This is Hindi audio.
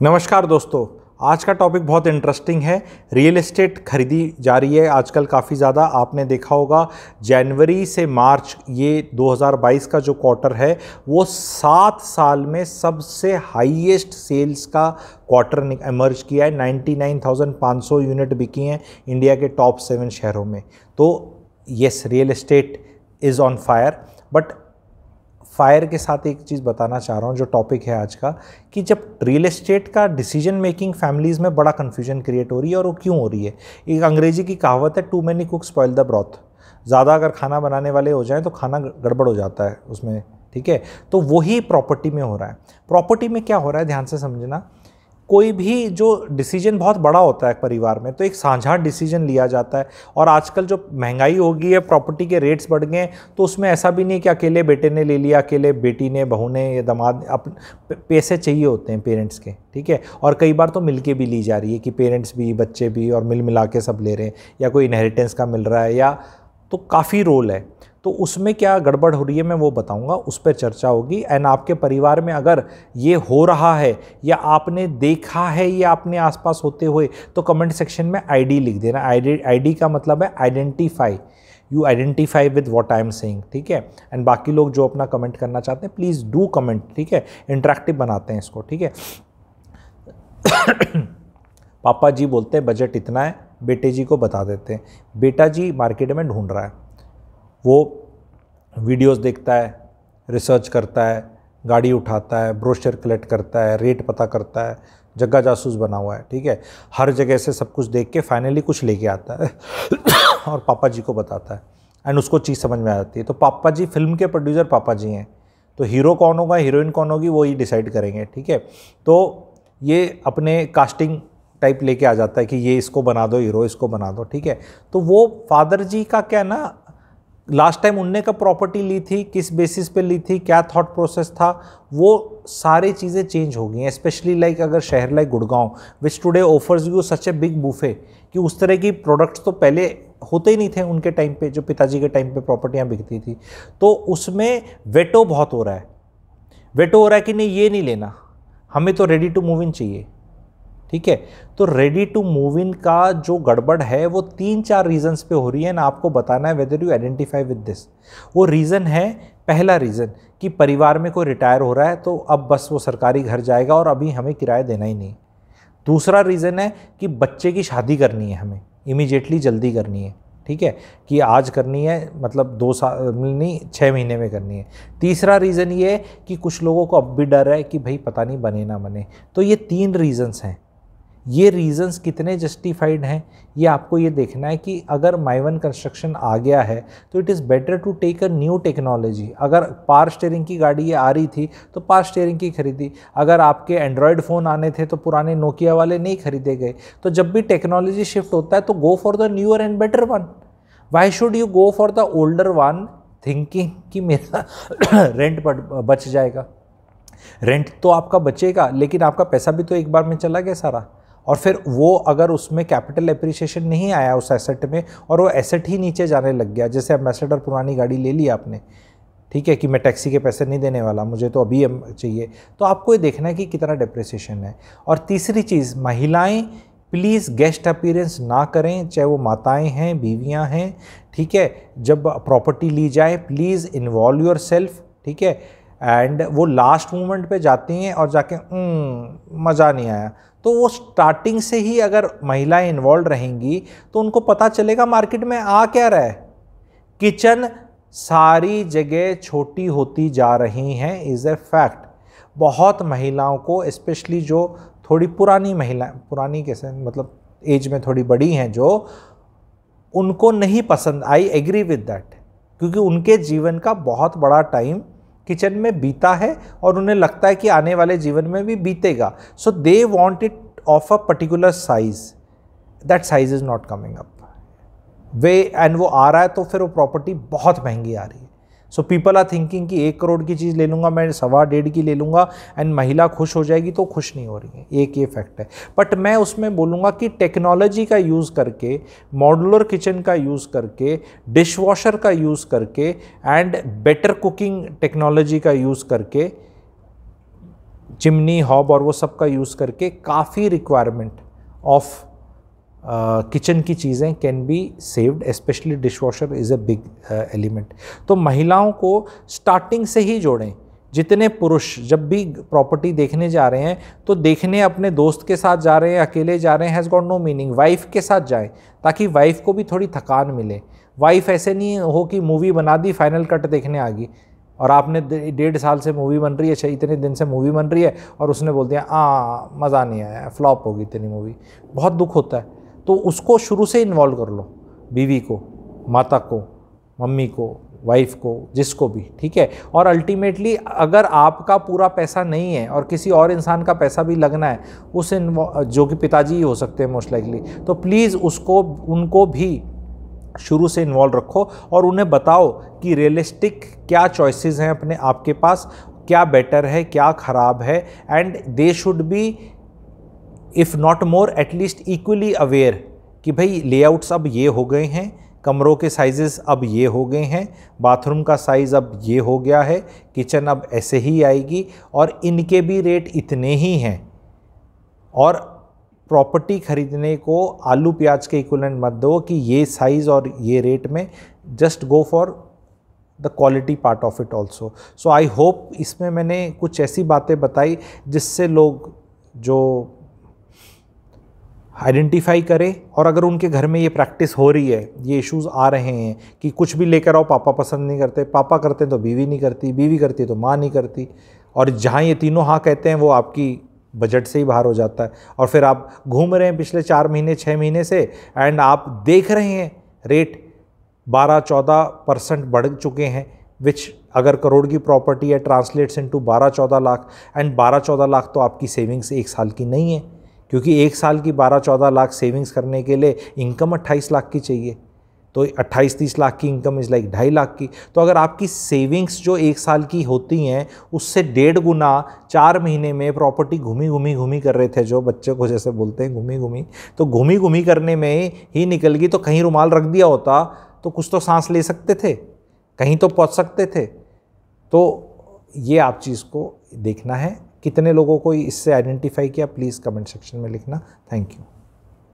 नमस्कार दोस्तों, आज का टॉपिक बहुत इंटरेस्टिंग है। रियल एस्टेट खरीदी जा रही है आजकल काफ़ी ज़्यादा। आपने देखा होगा जनवरी से मार्च ये 2022 का जो क्वार्टर है वो 7 साल में सबसे हाईएस्ट सेल्स का क्वार्टर एमर्ज किया है। 99,500 यूनिट बिकी हैं इंडिया के टॉप 7 शहरों में। तो yes, real estate is on fire. But fire के साथ एक चीज़ बताना चाह रहा हूँ जो टॉपिक है आज का, कि जब रियल एस्टेट का डिसीजन मेकिंग फैमिलीज़ में बड़ा कन्फ्यूजन क्रिएट हो रही है। और वो क्यों हो रही है? एक अंग्रेजी की कहावत है, too many cook spoil the broth. ज़्यादा अगर खाना बनाने वाले हो जाएं तो खाना गड़बड़ हो जाता है उसमें, ठीक है। तो वही प्रॉपर्टी में हो रहा है। प्रॉपर्टी में क्या हो रहा है, ध्यान से समझना। कोई भी जो डिसीजन बहुत बड़ा होता है परिवार में, तो एक साझा डिसीजन लिया जाता है। और आजकल जो महंगाई हो गई है, प्रॉपर्टी के रेट्स बढ़ गए हैं, तो उसमें ऐसा भी नहीं कि अकेले बेटे ने ले लिया, अकेले बेटी ने, बहू ने या दामाद, अपने पैसे चाहिए होते हैं पेरेंट्स के, ठीक है। और कई बार तो मिलके भी ली जा रही है कि पेरेंट्स भी, बच्चे भी, और मिल मिला के सब ले रहे हैं, या कोई इनहेरिटेंस का मिल रहा है, या तो काफ़ी रोल है। तो उसमें क्या गड़बड़ हो रही है मैं वो बताऊंगा, उस पर चर्चा होगी। एंड आपके परिवार में अगर ये हो रहा है या आपने देखा है या अपने आसपास होते हुए, तो कमेंट सेक्शन में आईडी लिख देना। आईडी का मतलब है identify, you identify with what I am saying, ठीक है। एंड बाकी लोग जो अपना कमेंट करना चाहते हैं प्लीज़ डू कमेंट, ठीक है। इंटरेक्टिव बनाते हैं इसको, ठीक है। पापा जी बोलते हैं बजट इतना है, बेटे जी को बता देते हैं। बेटा जी मार्केट में ढूंढ रहा है, वो वीडियोस देखता है, रिसर्च करता है, गाड़ी उठाता है, ब्रोशर कलेक्ट करता है, रेट पता करता है, जगह जासूस बना हुआ है, ठीक है। हर जगह से सब कुछ देख के फाइनली कुछ लेके आता है और पापा जी को बताता है। एंड उसको चीज़ समझ में आ जाती है। तो पापा जी, फिल्म के प्रोड्यूसर पापा जी हैं, तो हीरो कौन होगा, हीरोइन कौन होगी, वो ही डिसाइड करेंगे, ठीक है। तो ये अपने कास्टिंग टाइप लेके आ जाता है कि ये इसको बना दो हीरो, इसको बना दो, ठीक है। तो वो फादर जी का क्या ना, लास्ट टाइम उनने कब प्रॉपर्टी ली थी, किस बेसिस पे ली थी, क्या थॉट प्रोसेस था, वो सारी चीज़ें चेंज हो गई हैं। स्पेशली लाइक अगर शहर like Gurgaon which today offers you such a big buffet, कि उस तरह की प्रोडक्ट्स तो पहले होते ही नहीं थे उनके टाइम पे, जो पिताजी के टाइम पे प्रॉपर्टियाँ बिकती थी। तो उसमें वेटो बहुत हो रहा है। वेटो हो रहा है कि नहीं, ये नहीं लेना, हमें तो रेडी टू मूव इन चाहिए, ठीक है। तो रेडी टू मूव इन का जो गड़बड़ है वो 3-4 रीजंस पे हो रही है ना। आपको बताना है whether you identify with this. वो रीज़न है, पहला रीज़न कि परिवार में कोई रिटायर हो रहा है तो अब बस वो सरकारी घर जाएगा और अभी हमें किराया देना ही नहीं। दूसरा रीज़न है कि बच्चे की शादी करनी है, हमें इमीडिएटली जल्दी करनी है, ठीक है, कि आज करनी है, मतलब 2 साल नहीं 6 महीने में करनी है। तीसरा रीज़न ये है कि कुछ लोगों को अब भी डर है कि भाई पता नहीं बने ना बने। तो ये 3 रीज़न्स हैं। ये रीज़न्स कितने जस्टिफाइड हैं ये आपको ये देखना है कि अगर माइवन कंस्ट्रक्शन आ गया है तो it is better to take a new technology. अगर पावर स्टीयरिंग की गाड़ी ये आ रही थी तो पावर स्टीयरिंग की खरीदी। अगर आपके एंड्रॉयड फ़ोन आने थे तो पुराने नोकिया वाले नहीं खरीदे गए। तो जब भी टेक्नोलॉजी शिफ्ट होता है तो go for the newer and better one. Why should you go for the older one thinking कि मेरा रेंट बच जाएगा। रेंट तो आपका बचेगा लेकिन आपका पैसा भी तो एक बार में चला गया सारा। और फिर वो अगर उसमें कैपिटल एप्रिसिएशन नहीं आया उस एसेट में और वो एसेट ही नीचे जाने लग गया, जैसे एम्बेसडर पुरानी गाड़ी ले ली आपने, ठीक है, कि मैं टैक्सी के पैसे नहीं देने वाला, मुझे तो अभी चाहिए, तो आपको ये देखना है कि कितना डेप्रिसिएशन है। और तीसरी चीज़, महिलाएं प्लीज़ गेस्ट अपीयरेंस ना करें, चाहे वो माताएं हैं, बीवियां हैं, ठीक है। जब प्रॉपर्टी ली जाए प्लीज़ इन्वॉल्व योर सेल्फ, ठीक है। एंड वो लास्ट मोमेंट पे जाती हैं और जाके मज़ा नहीं आया, तो वो स्टार्टिंग से ही अगर महिलाएं इन्वॉल्व रहेंगी तो उनको पता चलेगा मार्केट में आ क्या रहा है। किचन सारी जगह छोटी होती जा रही हैं, इज़ ए फैक्ट। बहुत महिलाओं को, स्पेशली जो थोड़ी पुरानी महिलाएं, पुरानी कैसे मतलब एज में थोड़ी बड़ी हैं, जो उनको नहीं पसंद, आई एग्री विद दैट, क्योंकि उनके जीवन का बहुत बड़ा टाइम किचन में बीता है और उन्हें लगता है कि आने वाले जीवन में भी बीतेगा। So they want it of a particular size, that size is not coming up way, and वो आ रहा है तो फिर वो प्रॉपर्टी बहुत महंगी आ रही है। सो पीपल आर थिंकिंग कि 1 करोड़ की चीज़ ले लूँगा मैं, 1.25 की ले लूँगा एंड महिला खुश हो जाएगी, तो खुश नहीं हो रही है। एक ये फैक्ट है। बट मैं उसमें बोलूँगा कि टेक्नोलॉजी का यूज़ करके, मॉड्यूलर किचन का यूज़ करके, डिश वॉशर का यूज़ करके एंड बेटर कुकिंग टेक्नोलॉजी का यूज़ करके चिमनी, हॉब और वो सब का यूज़ करके काफ़ी रिक्वायरमेंट ऑफ किचन की चीज़ें can be saved, specially dish washer is a big element. तो महिलाओं को स्टार्टिंग से ही जोड़ें। जितने पुरुष जब भी प्रॉपर्टी देखने जा रहे हैं तो देखने अपने दोस्त के साथ जा रहे हैं, अकेले जा रहे हैं, has got no meaning. Wife के साथ जाएं ताकि वाइफ को भी थोड़ी थकान मिले। वाइफ ऐसे नहीं हो कि मूवी बना दी, फाइनल कट देखने आ गई और आपने 1.5 साल से मूवी बन रही है, इतने दिन से मूवी बन रही है और उसने बोल दिया मज़ा नहीं आया, फ्लॉप होगी इतनी मूवी, बहुत दुख होता है। तो उसको शुरू से इन्वॉल्व कर लो, बीवी को, माता को, मम्मी को, वाइफ को, जिसको भी, ठीक है। और अल्टीमेटली अगर आपका पूरा पैसा नहीं है और किसी और इंसान का पैसा भी लगना है उस जो कि पिताजी ही हो सकते हैं मोस्ट लाइकली, तो प्लीज़ उनको भी शुरू से इन्वॉल्व रखो और उन्हें बताओ कि रियलिस्टिक क्या चॉइसेस हैं अपने आपके पास, क्या बेटर है, क्या ख़राब है, and they should be if not more at least equally aware कि भाई लेआउट्स अब ये हो गए हैं, कमरों के साइजेस अब ये हो गए हैं, बाथरूम का साइज़ अब ये हो गया है, किचन अब ऐसे ही आएगी और इनके भी रेट इतने ही हैं। और प्रॉपर्टी खरीदने को आलू प्याज के इक्विवेलेंट मत दो कि ये साइज़ और ये रेट में, just go for the quality part of it also. So I hope इसमें मैंने कुछ ऐसी बातें बताई जिससे लोग जो आइडेंटिफाई करें, और अगर उनके घर में ये प्रैक्टिस हो रही है, ये इश्यूज़ आ रहे हैं कि कुछ भी लेकर आओ पापा पसंद नहीं करते, पापा करते तो बीवी नहीं करती, बीवी करती तो माँ नहीं करती, और जहाँ ये तीनों हाँ कहते हैं वो आपकी बजट से ही बाहर हो जाता है। और फिर आप घूम रहे हैं पिछले 4 महीने 6 महीने से एंड आप देख रहे हैं रेट 12-14% बढ़ चुके हैं, विच अगर करोड़ की प्रॉपर्टी है translates into 12-14 lakh, and 12-14 lakh तो आपकी सेविंग्स 1 साल की नहीं है, क्योंकि 1 साल की 12-14 लाख सेविंग्स करने के लिए इनकम 28 लाख की चाहिए। तो 28-30 लाख की इनकम इज़ लाइक 2.5 लाख की। तो अगर आपकी सेविंग्स जो 1 साल की होती हैं उससे 1.5 गुना 4 महीने में प्रॉपर्टी घूमी कर रहे थे, जो बच्चे को जैसे बोलते हैं घूमी, तो घूमी करने में ही निकल गई। तो कहीं रुमाल रख दिया होता तो कुछ तो सांस ले सकते थे, कहीं तो पहुंच सकते थे। तो ये आप चीज़ को देखना है। कितने लोगों को इससे आइडेंटिफाई किया, प्लीज़ कमेंट सेक्शन में लिखना। Thank you.